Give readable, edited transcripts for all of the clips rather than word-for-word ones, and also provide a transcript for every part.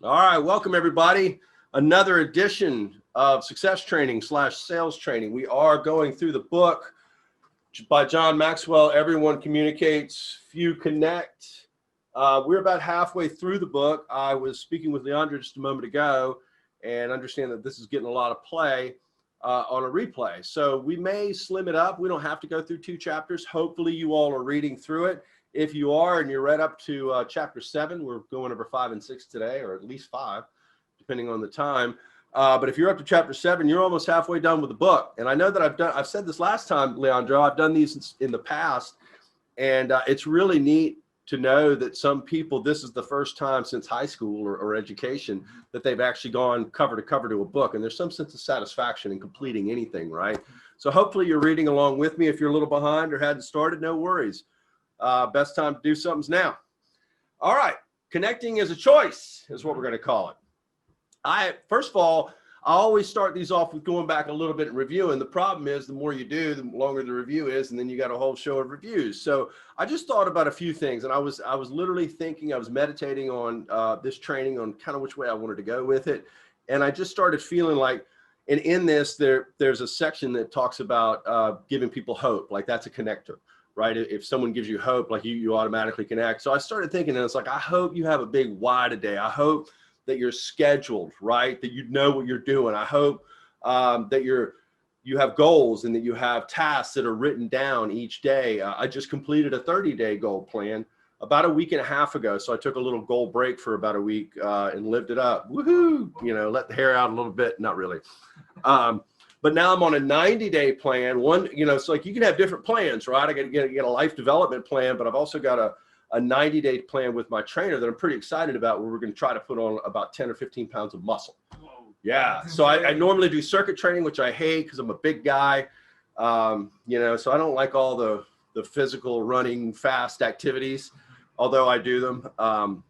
All right, welcome everybody. Another edition of Success Training / Sales Training. We are going through the book by John Maxwell, Everyone Communicates, Few Connect. We're about halfway through the book. I was speaking with Leandra just a moment ago and understand that this is getting a lot of play on a replay. So we may slim it up. We don't have to go through 2 chapters. Hopefully you all are reading through it. If you are and you're right up to chapter 7, we're going over 5 and 6 today, or at least 5, depending on the time. But if you're up to chapter 7, you're almost halfway done with the book. And I know that I've said this last time, Leandro, I've done these in the past, and it's really neat to know that some people, this is the first time since high school or education that they've actually gone cover to cover to a book. And there's some sense of satisfaction in completing anything, right? So hopefully you're reading along with me. If you're a little behind or hadn't started, no worries. Best time to do something's now. All right. Connecting is a choice is what we're going to call it. First of all, I always start these off with going back a little bit and reviewing. The problem is the more you do, the longer the review is, and then you got a whole show of reviews. So I just thought about a few things, and I was literally thinking, I was meditating on this training, on kind of which way I wanted to go with it. And I just started feeling like, and in this, there's a section that talks about giving people hope. Like that's a connector. Right? If someone gives you hope, like you automatically connect. So I started thinking, and it's like, I hope you have a big why today. I hope that you're scheduled, right? That you know what you're doing. I hope that you have goals and that you have tasks that are written down each day. I just completed a 30-day goal plan about a week and a half ago. So I took a little goal break for about a week and lived it up. Woohoo! You know, let the hair out a little bit. Not really. But now I'm on a 90-day plan. It's like you can have different plans, right? I got to get a life development plan, but I've also got a 90-day plan with my trainer that I'm pretty excited about, where we're going to try to put on about 10 or 15 pounds of muscle. Yeah. So I normally do circuit training, which I hate because I'm a big guy. So I don't like all the physical running fast activities, although I do them.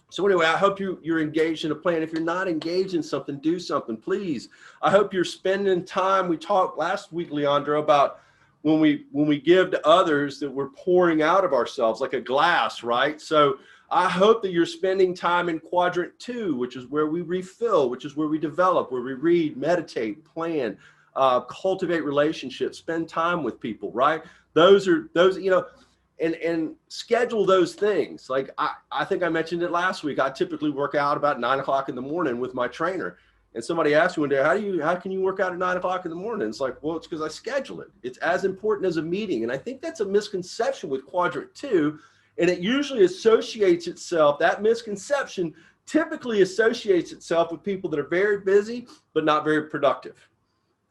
So anyway, I hope you're engaged in a plan. If you're not engaged in something, do something, please. I hope you're spending time. We talked last week, Leandro, about when we give to others that we're pouring out of ourselves like a glass, right? So I hope that you're spending time in quadrant 2, which is where we refill, which is where we develop, where we read, meditate, plan, cultivate relationships, spend time with people, right? Those, and schedule those things. Like I think I mentioned it last week. I typically work out about 9 o'clock in the morning with my trainer. And somebody asked me one day, how can you work out at 9 o'clock in the morning? It's like, well, it's because I schedule it. It's as important as a meeting. And I think that's a misconception with quadrant 2. And it usually associates itself, that misconception typically associates itself with people that are very busy, but not very productive.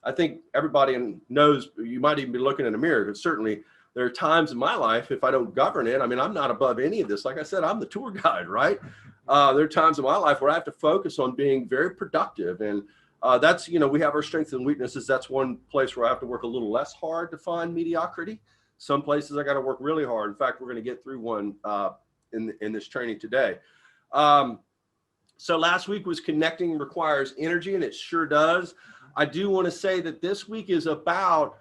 I think everybody knows, you might even be looking in a mirror, but certainly there are times in my life, if I don't govern it, I mean, I'm not above any of this. Like I said, I'm the tour guide, right? There are times in my life where I have to focus on being very productive. And that's, we have our strengths and weaknesses. That's one place where I have to work a little less hard to find mediocrity. Some places I got to work really hard. In fact, we're going to get through one in this training today. So last week was connecting requires energy, and it sure does. I do want to say that this week is about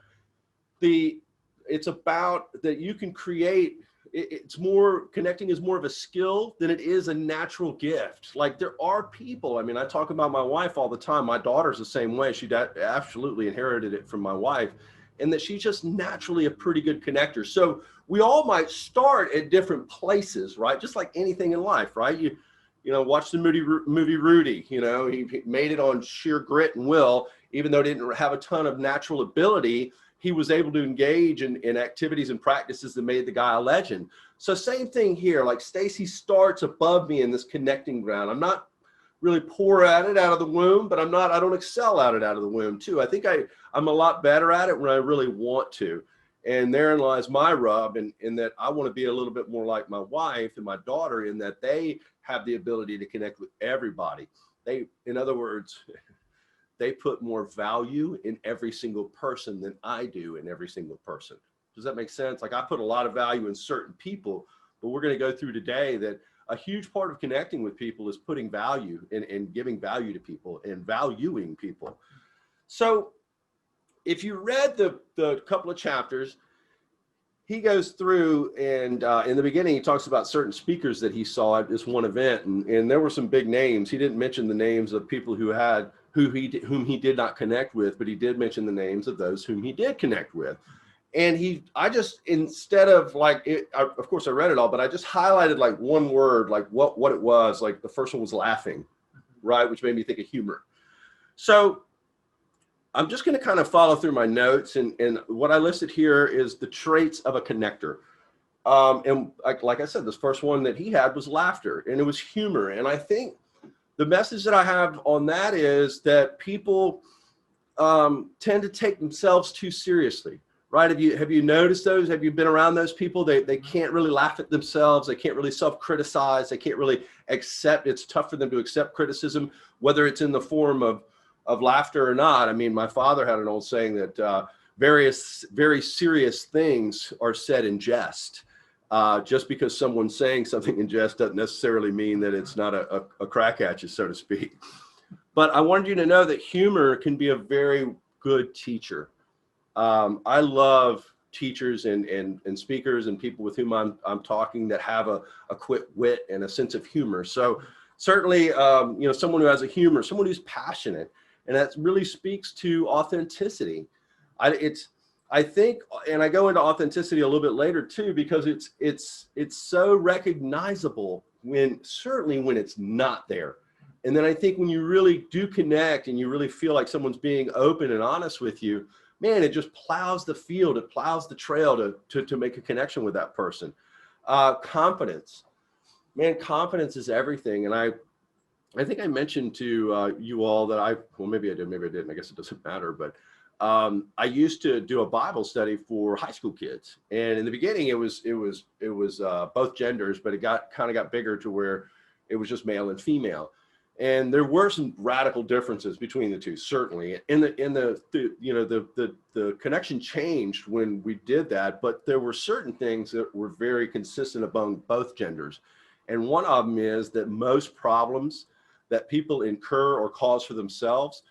it's about that you can create. It's more, connecting is more of a skill than it is a natural gift. Like there are people, I mean, I talk about my wife all the time. My daughter's the same way. She absolutely inherited it from my wife, and that she's just naturally a pretty good connector. So we all might start at different places, right? Just like anything in life, right? You watch the movie Rudy, he made it on sheer grit and will, even though he didn't have a ton of natural ability. He was able to engage in activities and practices that made the guy a legend. So same thing here, like Stacy starts above me in this connecting ground. I'm not really poor at it out of the womb, but I don't excel at it out of the womb too. I think I'm a lot better at it when I really want to. And therein lies my rub in that I want to be a little bit more like my wife and my daughter, in that they have the ability to connect with everybody. In other words, they put more value in every single person than I do in every single person. Does that make sense? Like I put a lot of value in certain people, but we're going to go through today that a huge part of connecting with people is putting value and giving value to people and valuing people. So if you read the couple of chapters, he goes through and in the beginning, he talks about certain speakers that he saw at this one event. And there were some big names. He didn't mention the names of people whom he did not connect with, but he did mention the names of those whom he did connect with. And I just, instead of like, of course I read it all, but I just highlighted like one word, like what it was. Like the first one was laughing, right? Which made me think of humor. So I'm just going to kind of follow through my notes, and what I listed here is the traits of a connector. And like I said, this first one that he had was laughter, and it was humor. And I think the message that I have on that is that people tend to take themselves too seriously, right? Have you noticed those? Have you been around those people? They can't really laugh at themselves. They can't really self-criticize. They can't really accept. It's tough for them to accept criticism, whether it's in the form of laughter or not. I mean, my father had an old saying that various very serious things are said in jest. Just because someone's saying something in jest doesn't necessarily mean that it's not a crack at you, so to speak. But I wanted you to know that humor can be a very good teacher. I love teachers and speakers and people with whom I'm talking that have a quick wit and a sense of humor. So certainly, someone who has a humor, someone who's passionate, and that really speaks to authenticity. I think, and I go into authenticity a little bit later too, because it's so recognizable certainly when it's not there. And then I think when you really do connect and you really feel like someone's being open and honest with you, man, it just plows the field, it plows the trail to make a connection with that person. Confidence, man, confidence is everything. And I think I mentioned to you all that maybe I did, maybe I didn't. I guess it doesn't matter. But I used to do a Bible study for high school kids, and in the beginning it was both genders, but it kind of got bigger to where it was just male and female, and there were some radical differences between the two. Certainly, the connection changed when we did that, but there were certain things that were very consistent among both genders, and one of them is that most problems that people incur or cause for themselves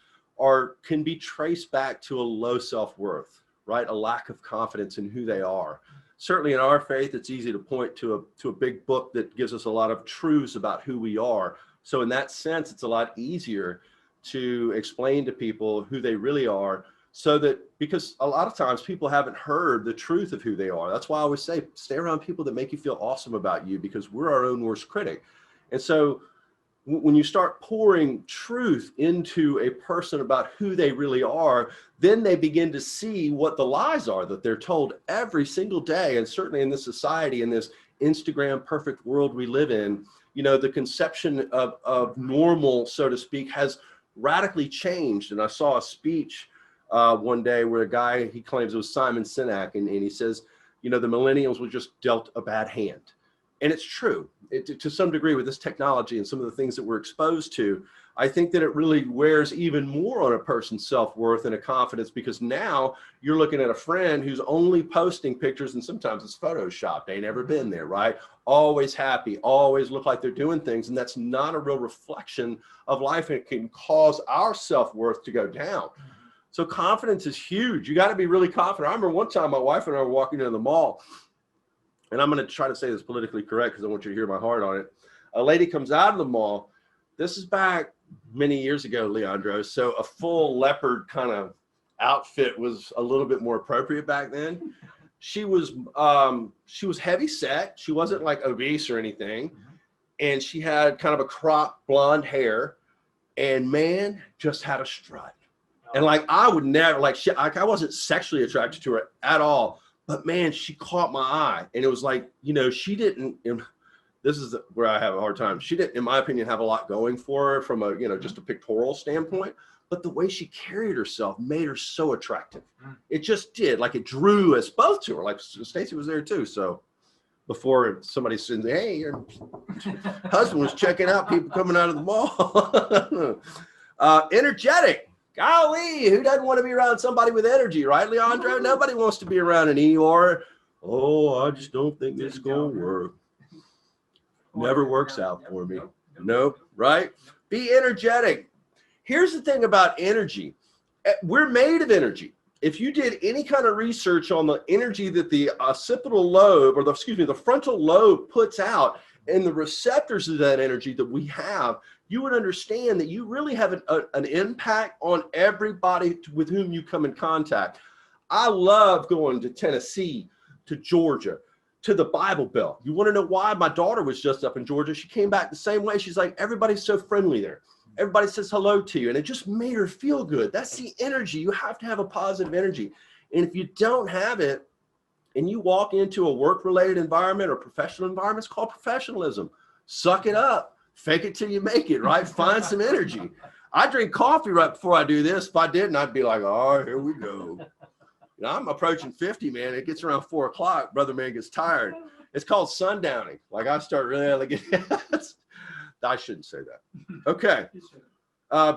can be traced back to a low self-worth, right? A lack of confidence in who they are. Certainly in our faith, it's easy to point to a big book that gives us a lot of truths about who we are. So in that sense, it's a lot easier to explain to people who they really are, because a lot of times people haven't heard the truth of who they are. That's why I always say, stay around people that make you feel awesome about you, because we're our own worst critic. And so when you start pouring truth into a person about who they really are, then they begin to see what the lies are that they're told every single day. And certainly in this society, in this Instagram perfect world we live in, the conception of normal, so to speak, has radically changed. And I saw a speech one day where a guy, he claims it was Simon Sinek, and he says, the millennials were just dealt a bad hand. And it's true to some degree with this technology and some of the things that we're exposed to. I think that it really wears even more on a person's self-worth and a confidence, because now you're looking at a friend who's only posting pictures, and sometimes it's photoshopped. They ain't never been there, right? Always happy, always look like they're doing things. And that's not a real reflection of life. And it can cause our self-worth to go down. So confidence is huge. You got to be really confident. I remember one time my wife and I were walking into the mall, and I'm going to try to say this politically correct because I want you to hear my heart on it. A lady comes out of the mall. This is back many years ago, Leandro. So a full leopard kind of outfit was a little bit more appropriate back then. She was heavy set. She wasn't like obese or anything. And she had kind of a cropped blonde hair, and man, just had a strut. And like, I would never I wasn't sexually attracted to her at all. But man, she caught my eye, and it was like, she didn't, this is where I have a hard time. She didn't, in my opinion, have a lot going for her from just a pictorial standpoint, but the way she carried herself made her so attractive. It just did, like it drew us both to her. Like Stacy was there too. So before somebody said, hey, your husband was checking out people coming out of the mall. Energetic. Golly, who doesn't want to be around somebody with energy, right, Leandro? Nobody wants to be around an Eeyore. Oh, I just don't think this is going to work. Never works out for me. Nope, right? Be energetic. Here's the thing about energy. We're made of energy. if you did any kind of research on the energy that the occipital lobe, or the frontal lobe puts out, and the receptors of that energy that we have, you would understand that you really have an impact on everybody with whom you come in contact. I love going to Tennessee, to Georgia, to the Bible Belt. You want to know why? My daughter was just up in Georgia. She came back the same way. She's like, everybody's so friendly there. Everybody says hello to you, and it just made her feel good. That's the energy. You have to have a positive energy. And if you don't have it, and you walk into a work-related environment or professional environment, it's called professionalism. Suck it up. Fake it till you make it, right? Find some energy. I drink coffee right before I do this. If I didn't, I'd be like, oh, here we go. You know, I'm approaching 50, man. It gets around 4 o'clock. Brother man gets tired. It's called sundowning. Like I start really like I shouldn't say that. Okay.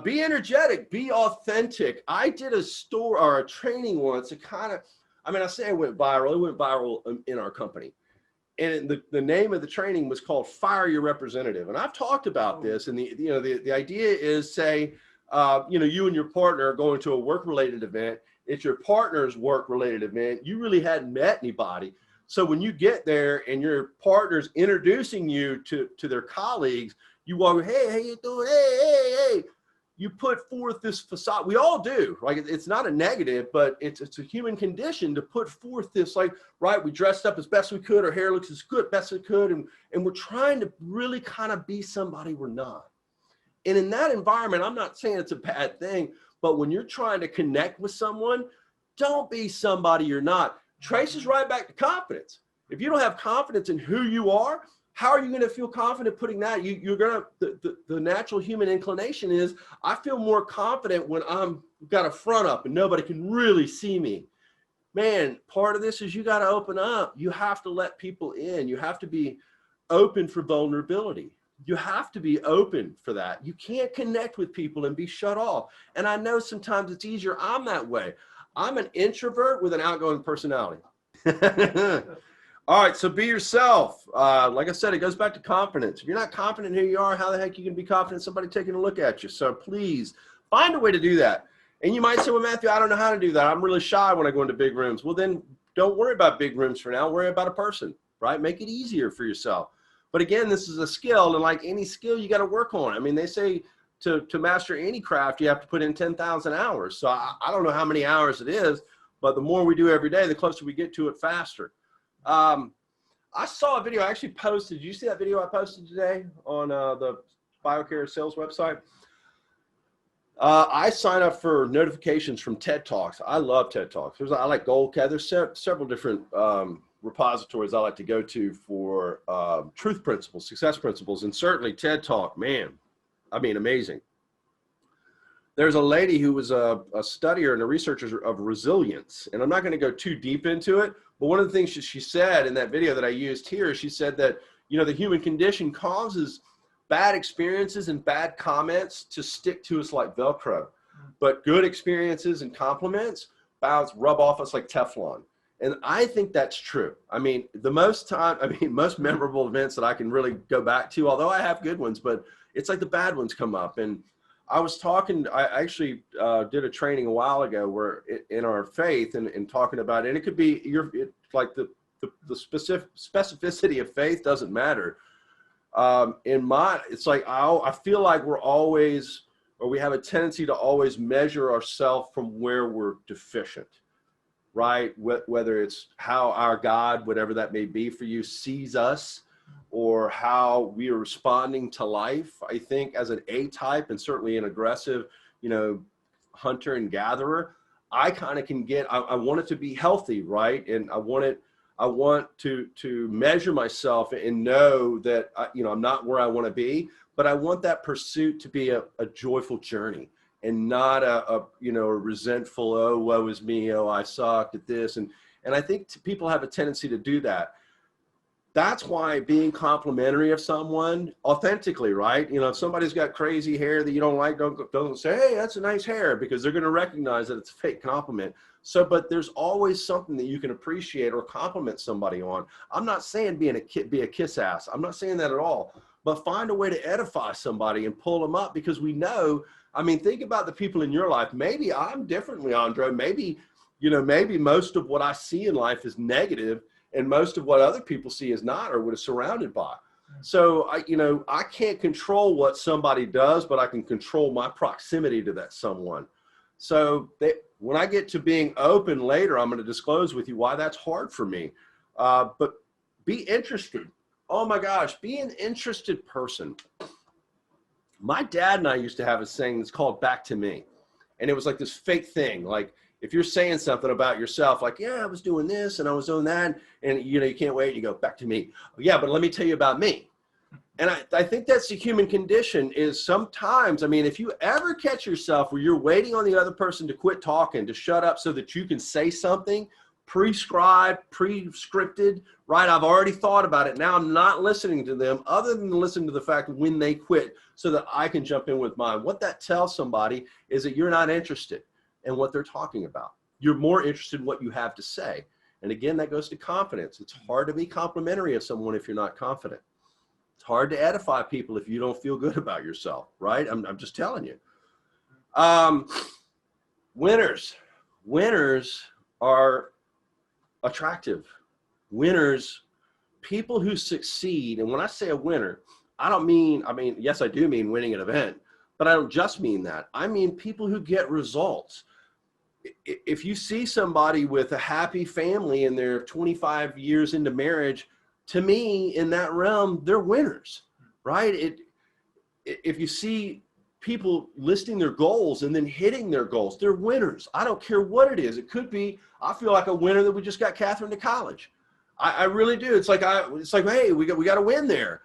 Be energetic, be authentic. I did a training once. It kind of, I say it went viral. It went viral in our company. And the name of the training was called Fire Your Representative. And I've talked about this. And the idea is, say, you and your partner are going to a work-related event. It's your partner's work-related event. You really hadn't met anybody. So when you get there and your partner's introducing you to their colleagues, you walk, hey, how you doing? Hey. You put forth this facade. We all do, right? It's not a negative, but it's a human condition to put forth this, like, right, we dressed up as best we could, our hair looks as good best it could, and we're trying to really kind of be somebody we're not. And in that environment, I'm not saying it's a bad thing, but when you're trying to connect with someone, don't be somebody you're not. Traces right back to confidence. If you don't have confidence in who you are, how are you going to feel confident putting that? You're going to, the natural human inclination is, I feel more confident when I'm got a front up and nobody can really see me. Man, part of this is you got to open up. You have to let people in. You have to be open for vulnerability. You have to be open for that. You can't connect with people and be shut off. And I know sometimes it's easier. I'm that way. I'm an introvert with an outgoing personality. All right, so be yourself. Like I said, it goes back to confidence. If you're not confident in who you are, how the heck you can be confident in somebody taking a look at you? So please find a way to do that. And you might say, well, Matthew, I don't know how to do that. I'm really shy when I go into big rooms. Well, then don't worry about big rooms for now. Worry about a person, right? Make it easier for yourself. But again, this is a skill, and like any skill, you got to work on it. I mean, they say to master any craft, you have to put in 10,000 hours. So I don't know how many hours it is, but the more we do every day, the closer we get to it faster. I saw a video I actually posted. Did you see that video I posted today on the BioCare sales website? I sign up for notifications from TED Talks. I love TED Talks. I like Goldcat. There's several different repositories I like to go to for truth principles, success principles, and certainly TED Talk, man, I mean, amazing. There's a lady who was a studier and a researcher of resilience, and I'm not going to go too deep into it, but one of the things she said in that video that I used here, she said that, the human condition causes bad experiences and bad comments to stick to us like Velcro, but good experiences and compliments rub off us like Teflon. And I think that's true. I mean, most memorable events that I can really go back to, although I have good ones, but it's like the bad ones come up. And I actually did a training a while ago where in our faith and talking about it, and it could be like the specificity of faith doesn't matter. It's like, I feel like we have a tendency to always measure ourselves from where we're deficient, right? Whether it's how our God, whatever that may be for you, sees us, or how we are responding to life. I think as an A-type, and certainly an aggressive, hunter and gatherer, I kind of can I want it to be healthy, right? And I want to measure myself and know that, I'm not where I want to be, but I want that pursuit to be a joyful journey and not a resentful, oh, woe is me, oh, I sucked at this. And I think people have a tendency to do that. That's why being complimentary of someone authentically, right? If somebody's got crazy hair that you don't like, don't say, hey, that's a nice hair, because they're going to recognize that it's a fake compliment. So, but there's always something that you can appreciate or compliment somebody on. I'm not saying be a kiss ass. I'm not saying that at all, but find a way to edify somebody and pull them up, because we know, think about the people in your life. Maybe I'm different, Leandro. Maybe you know, maybe most of what I see in life is negative, and most of what other people see is not, or what is surrounded by. So I can't control what somebody does, but I can control my proximity to that someone. So when I get to being open later, I'm going to disclose with you why that's hard for me. But be interested. Oh my gosh, be an interested person. My dad and I used to have a saying that's called "back to me." And it was like this fake thing. Like if you're saying something about yourself, like, yeah, I was doing this and I was doing that, and you can't wait, you go, back to me. Yeah, but let me tell you about me. And I think that's the human condition, is sometimes, I mean, if you ever catch yourself where you're waiting on the other person to quit talking, to shut up so that you can say something, prescribed, pre-scripted, right? I've already thought about it. Now I'm not listening to them, other than listening to the fact when they quit, so that I can jump in with mine. What that tells somebody is that you're not interested in what they're talking about. You're more interested in what you have to say. And again, that goes to confidence. It's hard to be complimentary of someone if you're not confident. It's hard to edify people if you don't feel good about yourself, right? I'm just telling you. Winners are attractive. Winners, people who succeed. And when I say a winner, I mean, yes, I do mean winning an event, but I don't just mean that. I mean people who get results. If you see somebody with a happy family and they're 25 years into marriage, to me, in that realm, they're winners, right? If you see people listing their goals and then hitting their goals, they're winners. I don't care what it is. It could be, I feel like a winner that we just got Catherine to college. I really do. It's like, hey, we got to win there.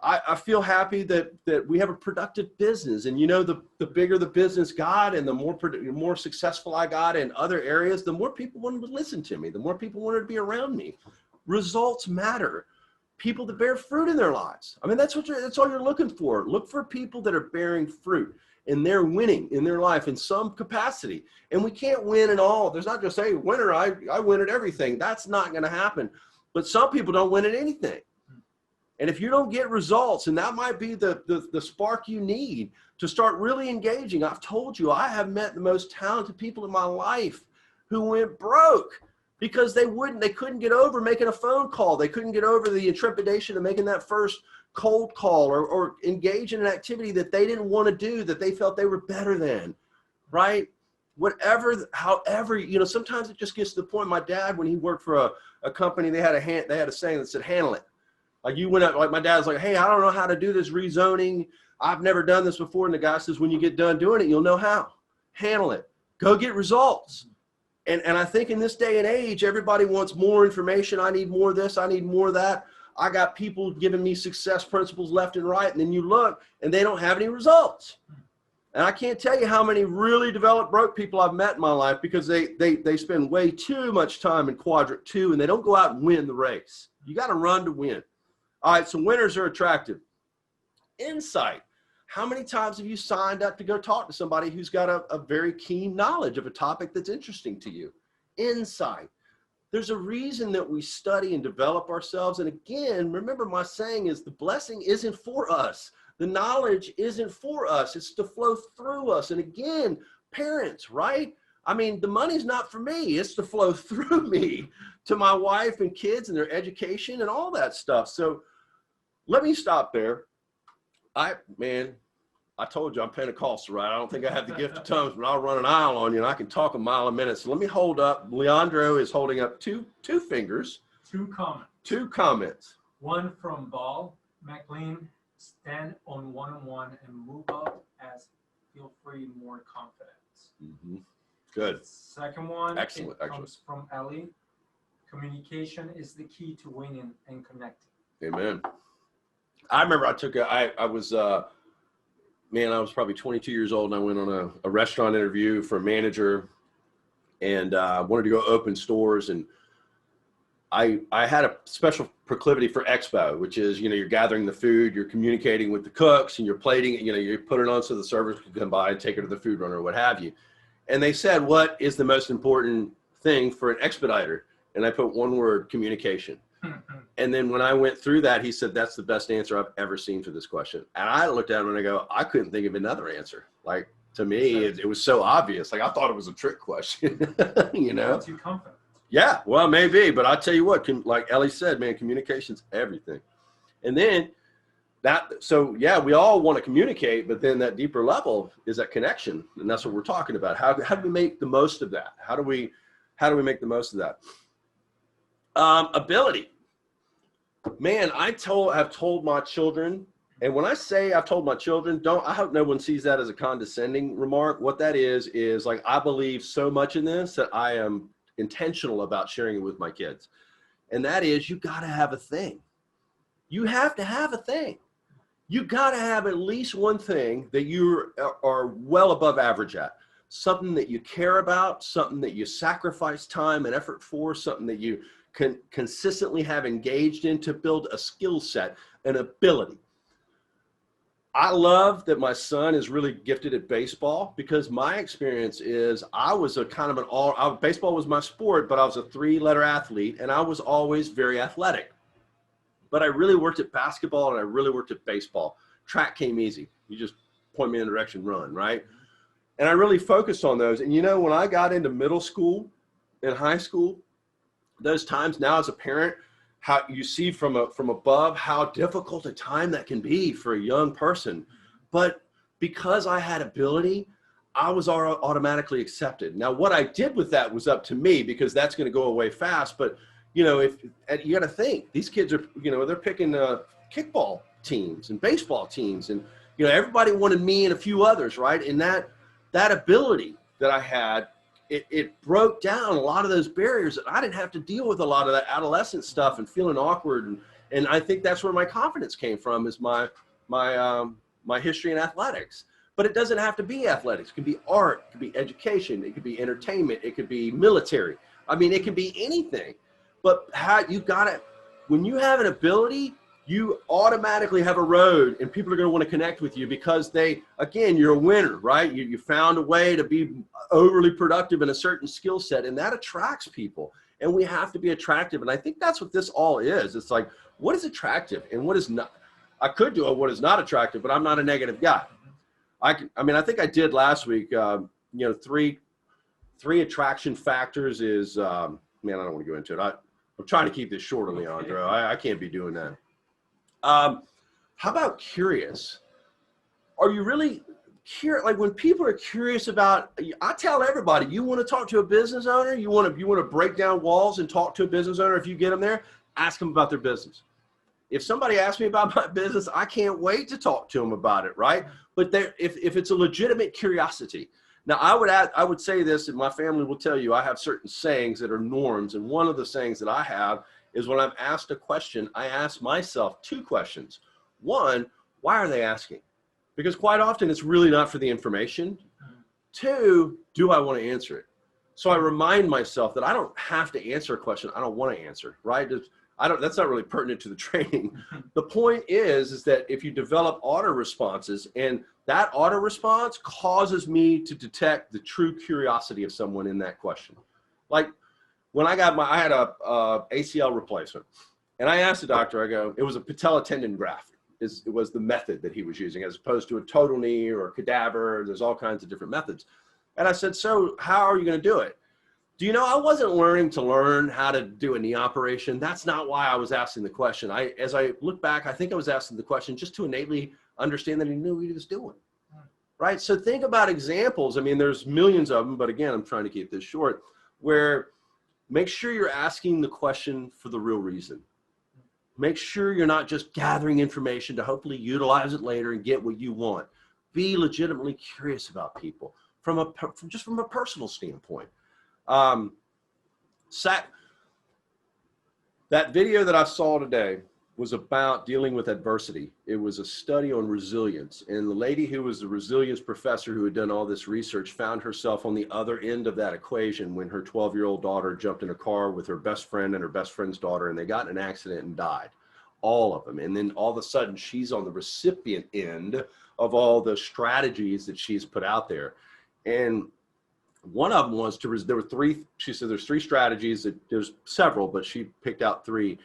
I feel happy that we have a productive business, and the bigger the business got, and the more successful I got in other areas, the more people wanted to listen to me, the more people wanted to be around me. Results matter. People that bear fruit in their lives. I mean, that's all you're looking for. Look for people that are bearing fruit, and they're winning in their life in some capacity. And we can't win in all. There's not just, hey, winner, I win at everything. That's not going to happen. But some people don't win at anything. And if you don't get results, and that might be the spark you need to start really engaging. I've told you, I have met the most talented people in my life who went broke because they couldn't get over making a phone call. They couldn't get over the intrepidation of making that first cold call, or engage in an activity that they didn't want to do, that they felt they were better than, right? However, sometimes it just gets to the point. My dad, when he worked for a company, they had a saying that said, handle it. Like you went up, like my dad's like, hey, I don't know how to do this rezoning. I've never done this before. And the guy says, when you get done doing it, you'll know how. Handle it. Go get results. And I think in this day and age, everybody wants more information. I need more of this. I need more of that. I got people giving me success principles left and right. And then you look and they don't have any results. And I can't tell you how many really developed broke people I've met in my life because they spend way too much time in quadrant 2 and they don't go out and win the race. You got to run to win. All right, so winners are attractive. Insight. How many times have you signed up to go talk to somebody who's got a very keen knowledge of a topic that's interesting to you? Insight. There's a reason that we study and develop ourselves. And again, remember my saying is the blessing isn't for us. The knowledge isn't for us. It's to flow through us. And again, parents, right? I mean, the money's not for me. It's to flow through me to my wife and kids and their education and all that stuff. So let me stop there. I told you I'm Pentecostal, right? I don't think I have the gift of tongues, but I'll run an aisle on you and I can talk a mile a minute. So let me hold up. Leandro is holding up two fingers. Two comments. Two comments. One from Ball McLean. Stand on one-on-one and move up as feel free, more confidence. Mm-hmm. Good. Second one. Excellent. Comes from Ellie. Communication is the key to winning and connecting. Amen. I remember I was probably 22 years old, and I went on a restaurant interview for a manager, and wanted to go open stores. And I had a special proclivity for expo, which is, you're gathering the food, you're communicating with the cooks, and you're plating it, you put it on so the servers can come by and take it to the food runner or what have you. And they said, what is the most important thing for an expediter? And I put one word: communication. And then when I went through that, he said, that's the best answer I've ever seen for this question. And I looked at him and I go, I couldn't think of another answer. Like, to me, it was so obvious. Like I thought it was a trick question, you know? Too confident. Yeah, well, maybe, but I tell you what, like Ellie said, man, communication's everything. And then yeah, we all want to communicate, but then that deeper level is that connection. And that's what we're talking about. How do we make the most of that? How do we make the most of that? Ability. Man, I've told my children, and when I say I've told my children, I hope no one sees that as a condescending remark. What that is like, I believe so much in this that I am intentional about sharing it with my kids. And that is, you got to have a thing. You have to have a thing. You got to have at least one thing that you are well above average at. Something that you care about, something that you sacrifice time and effort for, something that you can consistently have engaged in to build a skill set, an ability. I love that my son is really gifted at baseball, because my experience is I was a kind of baseball was my sport, but I was a 3-letter athlete and I was always very athletic. But I really worked at basketball and I really worked at baseball. Track came easy. You just point me in the direction, run, right? And I really focused on those. And you know, when I got into middle school and high school, those times now as a parent, how you see from above how difficult a time that can be for a young person. But because I had ability, I was automatically accepted. Now, what I did with that was up to me, because that's going to go away fast. But you know, you got to think, these kids are, you know, they're picking kickball teams and baseball teams, and you know, everybody wanted me and a few others, right? And that ability that I had, it broke down a lot of those barriers that I didn't have to deal with a lot of that adolescent stuff and feeling awkward. And I think that's where my confidence came from, is my history in athletics. But it doesn't have to be athletics. It can be art, it could be education, it could be entertainment, it could be military. I mean, it can be anything. But when you have an ability, you automatically have a road, and people are going to want to connect with you because you're a winner, right? You found a way to be overly productive in a certain skill set, and that attracts people. And we have to be attractive. And I think that's what this all is. It's like, what is attractive and what is not? I could do what is not attractive, but I'm not a negative guy. I think I did last week, three attraction factors is, man, I don't want to go into it. I'm trying to keep this short, Leandro. I can't be doing that. How about curious? Are you really curious? Like, when people are curious about, I tell everybody, you want to talk to a business owner, you want to break down walls and talk to a business owner. If you get them there, ask them about their business. If somebody asks me about my business, I can't wait to talk to them about it, right? But if it's a legitimate curiosity. Now, I would say this, and my family will tell you, I have certain sayings that are norms. And one of the sayings that I have is, when I'm asked a question, I ask myself 2 questions. One, why are they asking? Because quite often it's really not for the information. 2, do I want to answer it? So I remind myself that I don't have to answer a question I don't want to answer, right? That's not really pertinent to the training. The point is that if you develop auto responses, and that auto response causes me to detect the true curiosity of someone in that question. Like when I had a ACL replacement, and I asked the doctor, it was a patella tendon graft. It was the method that he was using, as opposed to a total knee or a cadaver. There's all kinds of different methods. And I said, so how are you going to do it? Do you know, I wasn't learn how to do a knee operation. That's not why I was asking the question. As I look back, I think I was asking the question just to innately understand that he knew what he was doing, right? So think about examples. I mean, there's millions of them, but again, I'm trying to keep this short, where make sure you're asking the question for the real reason. Make sure you're not just gathering information to hopefully utilize it later and get what you want. Be legitimately curious about people from a personal standpoint. That video that I saw today was about dealing with adversity. It was a study on resilience, and the lady who was the resilience professor who had done all this research found herself on the other end of that equation when her 12-year-old daughter jumped in a car with her best friend and her best friend's daughter, and they got in an accident and died, all of them. And then all of a sudden she's on the recipient end of all the strategies that she's put out there. And one of them was there were 3, she said there's 3 strategies, there's several, but she picked out 3.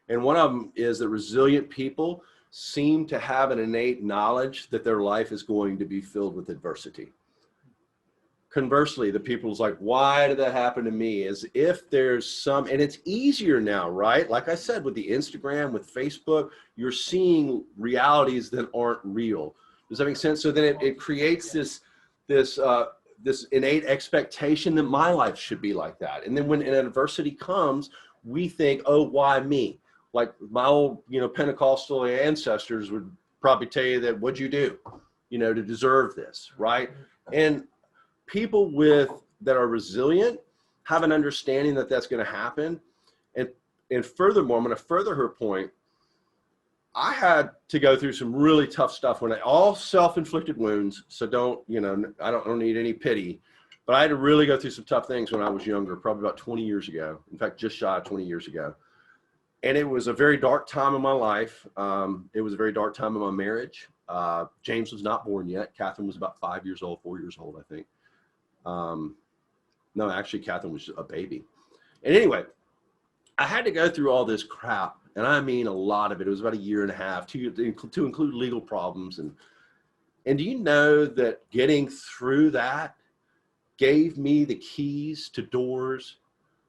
And one of them is that resilient people seem to have an innate knowledge that their life is going to be filled with adversity. conversely, the people's like, why did that happen to me? As if there's some, and it's easier now, right? Like I said, with the Instagram, with Facebook, you're seeing realities that aren't real. Does that make sense? So then it creates this innate expectation that my life should be like that. And then when an adversity comes, we think, oh, why me? Like my old, Pentecostal ancestors would probably tell you that, what'd you do, to deserve this, right? And people that are resilient have an understanding that that's going to happen. And furthermore, I'm going to further her point. I had to go through some really tough stuff all self-inflicted wounds. So I don't need any pity, but I had to really go through some tough things when I was younger, probably about 20 years ago. In fact, just shy of 20 years ago. And it was a very dark time in my life. It was a very dark time in my marriage. James was not born yet. Catherine was about 4 years old, I think. No, actually, Catherine was a baby. And anyway, I had to go through all this crap. And I mean, a lot of it. It was about a year and a half to include legal problems. And do you know that getting through that gave me the keys to doors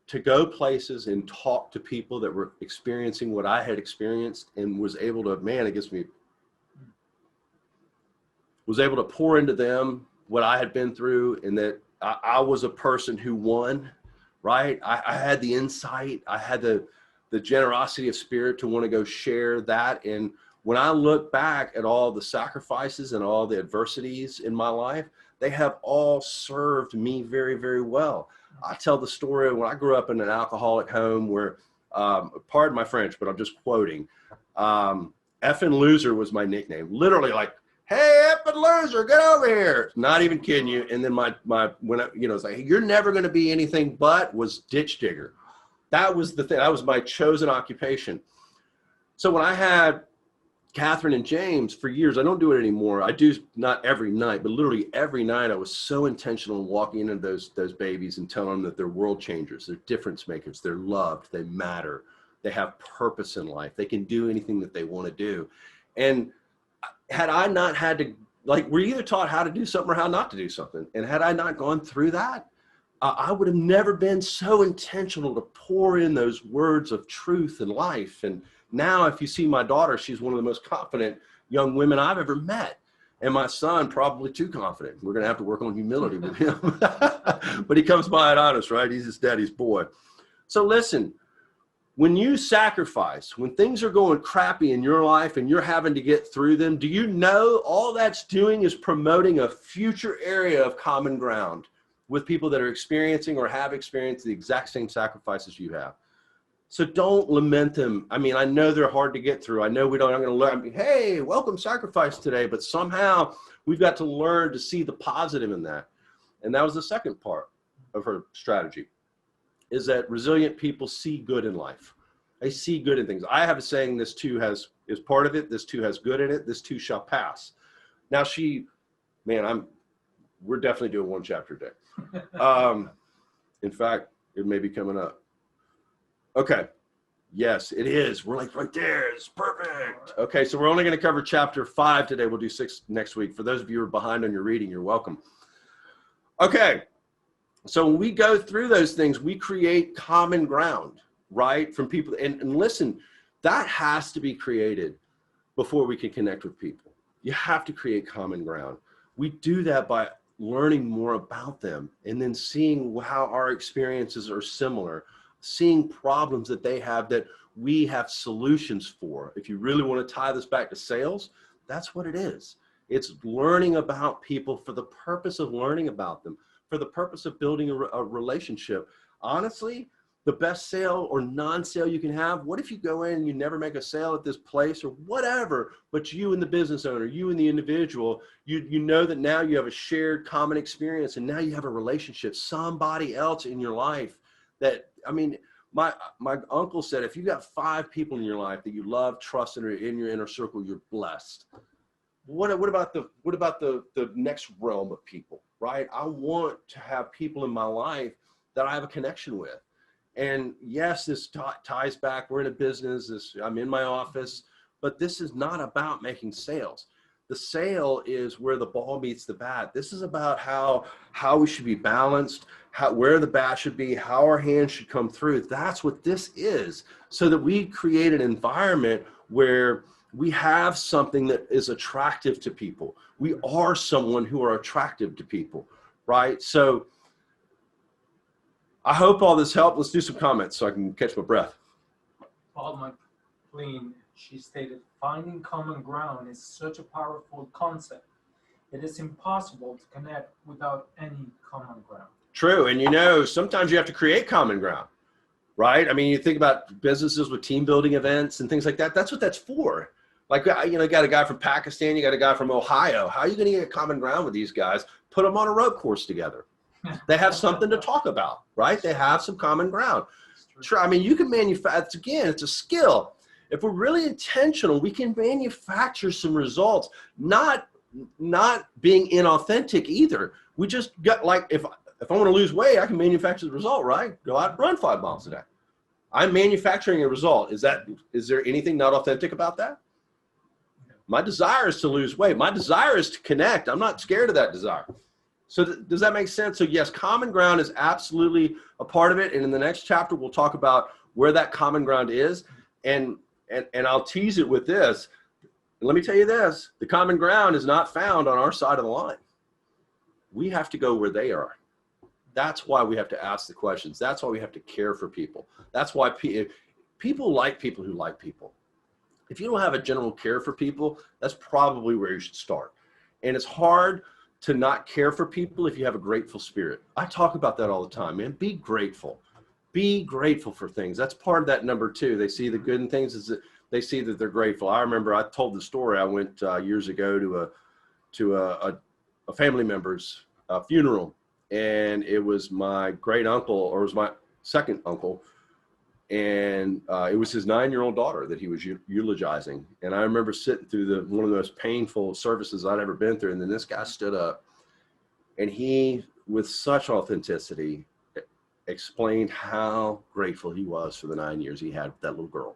to go places and talk to people that were experiencing what I had experienced, and was able to, was able to pour into them what I had been through, and that I was a person who won, right? I had the insight. I had the generosity of spirit to want to go share that. And when I look back at all the sacrifices and all the adversities in my life, they have all served me very, very well. I tell the story when I grew up in an alcoholic home where, pardon my French, but I'm just quoting, effing loser was my nickname. Literally like, hey, effing loser, get over here. Not even kidding you. And then it's like, hey, you're never going to be anything but, was ditch digger. That was the thing. That was my chosen occupation. So when I had Catherine and James for years, I don't do it anymore. I do not every night, but literally every night I was so intentional in walking into those babies and telling them that they're world changers, they're difference makers, they're loved, they matter, they have purpose in life, they can do anything that they want to do. And had I not had to, we're either taught how to do something or how not to do something. And had I not gone through that, I would have never been so intentional to pour in those words of truth and life. And now if you see my daughter, she's one of the most confident young women I've ever met. And my son, probably too confident. We're going to have to work on humility with him. But he comes by it honest, right? He's his daddy's boy. So listen, when you sacrifice, when things are going crappy in your life and you're having to get through them, do you know all that's doing is promoting a future area of common ground with people that are experiencing or have experienced the exact same sacrifices you have? So don't lament them. I mean, I know they're hard to get through. I know I'm going to learn, hey, welcome sacrifice today, but somehow we've got to learn to see the positive in that. And that was the second part of her strategy, is that resilient people see good in life. They see good in things. I have a saying, this too is part of it. This too has good in it. This too shall pass. Now we're definitely doing one chapter a day. In fact, it may be coming up. Okay. Yes, it is. We're like right there. It's perfect. Okay. So we're only going to cover chapter 5 today. We'll do 6 next week. For those of you who are behind on your reading, you're welcome. Okay. So when we go through those things, we create common ground, right? From people. And listen, that has to be created before we can connect with people. You have to create common ground. We do that by learning more about them and then seeing how our experiences are similar, seeing problems that they have that we have solutions for. If you really want to tie this back to sales, that's what it is. It's learning about people for the purpose of learning about them, for the purpose of building a relationship. Honestly, the best sale or non-sale you can have, what if you go in and you never make a sale at this place or whatever, but you and the business owner, you and the individual, you know that now you have a shared common experience and now you have a relationship, somebody else in your life that, I mean, my uncle said, if you got 5 people in your life that you love, trust, and are in your inner circle, you're blessed. What about the next realm of people, right? I want to have people in my life that I have a connection with. And yes, this ties back. We're in a business. I'm in my office, but this is not about making sales. The sale is where the ball meets the bat. This is about how we should be balanced, where the bat should be, how our hands should come through. That's what this is, so that we create an environment where we have something that is attractive to people. We are someone who are attractive to people, right? So I hope all this helped. Let's do some comments so I can catch my breath. Paul McLean, she stated, finding common ground is such a powerful concept. It is impossible to connect without any common ground. True. And sometimes you have to create common ground, right? I mean, you think about businesses with team building events and things like that. That's what that's for. Like, you got a guy from Pakistan, you got a guy from Ohio. How are you going to get common ground with these guys? Put them on a road course together. They have something to talk about, right? They have some common ground. Sure. I mean, you can manufacture, again, it's a skill. If we're really intentional, we can manufacture some results, not being inauthentic either. We just got, like, if I want to lose weight, I can manufacture the result, right? Go out and run 5 miles a day. I'm manufacturing a result. Is there anything not authentic about that? My desire is to lose weight. My desire is to connect. I'm not scared of that desire. So does that make sense? So yes, common ground is absolutely a part of it. And in the next chapter, we'll talk about where that common ground is. And I'll tease it with this. Let me tell you this, the common ground is not found on our side of the line. We have to go where they are. That's why we have to ask the questions. That's why we have to care for people. That's why people like people who like people. If you don't have a general care for people, that's probably where you should start. And it's hard to not care for people if you have a grateful spirit. I talk about that all the time, man. Be grateful. Be grateful for things. That's part of that number 2. They see the good in things, is that they see that they're grateful. I remember I told the story. I went years ago to a family member's funeral, and it was my great uncle, or it was my second uncle, and it was his 9-year-old daughter that he was eulogizing. And I remember sitting through one of the most painful services I'd ever been through. And then this guy stood up, and he, with such authenticity, explained how grateful he was for the 9 years he had with that little girl.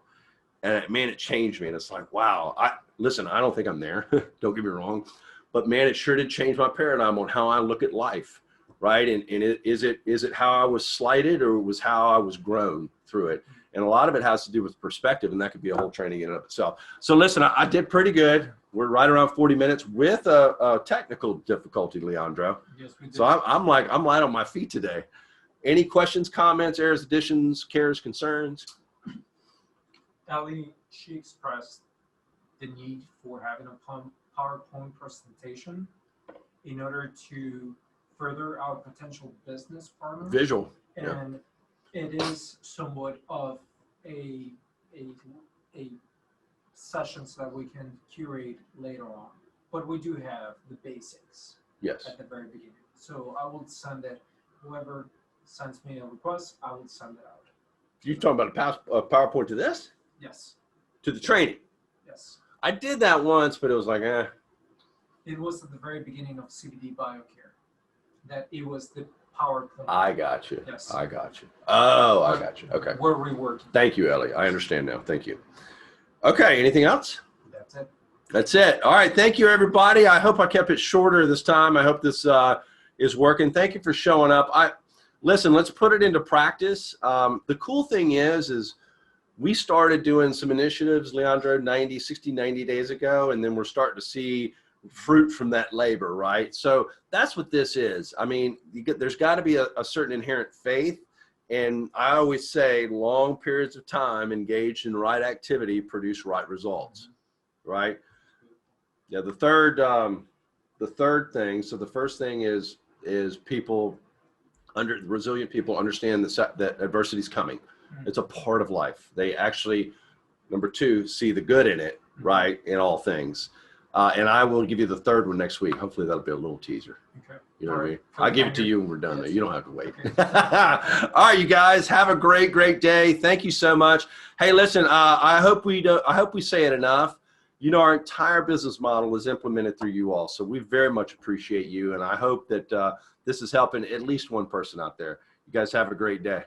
And man, it changed me. And it's like, wow, listen, I don't think I'm there. Don't get me wrong. But man, it sure did change my paradigm on how I look at life. Right. And is it how I was slighted, or was how I was grown through it? And a lot of it has to do with perspective, and that could be a whole training in and of itself. So listen, I did pretty good. We're right around 40 minutes with a technical difficulty, Leandro. Yes, we did. So I'm light on my feet today. Any questions, comments, errors, additions, cares, concerns? Ellie, she expressed the need for having a PowerPoint presentation in order to further our potential business partners. Visual. And it is somewhat of a sessions that we can curate later on. But we do have the basics. Yes. At the very beginning. So I will send it, whoever sends me a request, I will send it out. You're talking about a PowerPoint to this? Yes. To the training? Yes. I did that once, but it was like, It was at the very beginning of CBDBioCare that it was the PowerPoint. I got you. Yes. I got you. Oh, I got you. Okay. We're reworking. Thank you, Ellie. I understand now. Thank you. Okay. Anything else? That's it. That's it. All right. Thank you, everybody. I hope I kept it shorter this time. I hope this is working. Thank you for showing up. Listen, let's put it into practice. The cool thing is we started doing some initiatives, Leandro, 60, 90 days ago, and then we're starting to see fruit from that labor, right? So that's what this is. I mean, there's got to be a certain inherent faith. And I always say long periods of time engaged in right activity produce right results, right? Yeah. The third thing. So the first thing is people resilient people understand that adversity is coming. It's a part of life. They actually, number 2, see the good in it, right? In all things. And I will give you the third one next week. Hopefully that'll be a little teaser. Okay. You know what I mean? All I'll right. give it to you when we're done. Yes. You don't have to wait. Okay. All right, you guys, have a great, great day. Thank you so much. Hey, listen, I hope we say it enough. You know, our entire business model is implemented through you all. So we very much appreciate you. And I hope that this is helping at least one person out there. You guys have a great day.